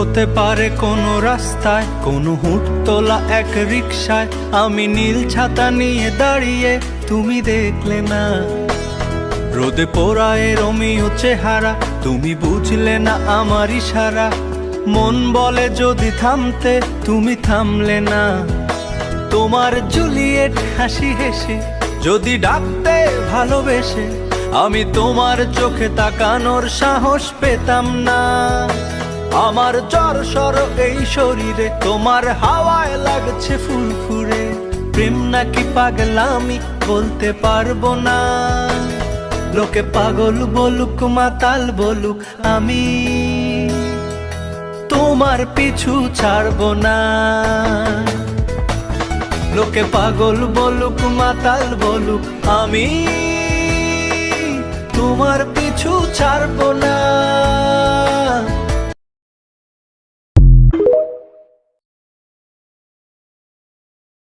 হতে পারে কোনো রাস্তায়, কোনো হুট তোলা এক রিকশায় আমি নীল ছাতা নিয়ে দাঁড়িয়ে, তুমি দেখলে না। রোদে পোড়ায় রোমিও চেহারা, তুমি বুঝলে না আমার ইশারা। মন বলে যদি থামতে, তুমি থামলে না। তোমার জুলিয়েট হাসি হেসে যদি ডাকতে ভালোবেসে, আমি তোমার চোখে তাকানোর সাহস পেতাম না। আমার জ্বর সর এই শরীরে, তোমার হাওয়ায় লাগছে ফুরফুরে। প্রেম নাকি পাগলামি বলতে পারবো না। লোকে পাগল বলুক মাতাল বলুক, আমি তোমার পিছু ছাড়বো না। লোকে পাগল বলুক মাতাল বলুক, আমি তোমার পিছু ছাড়বো না।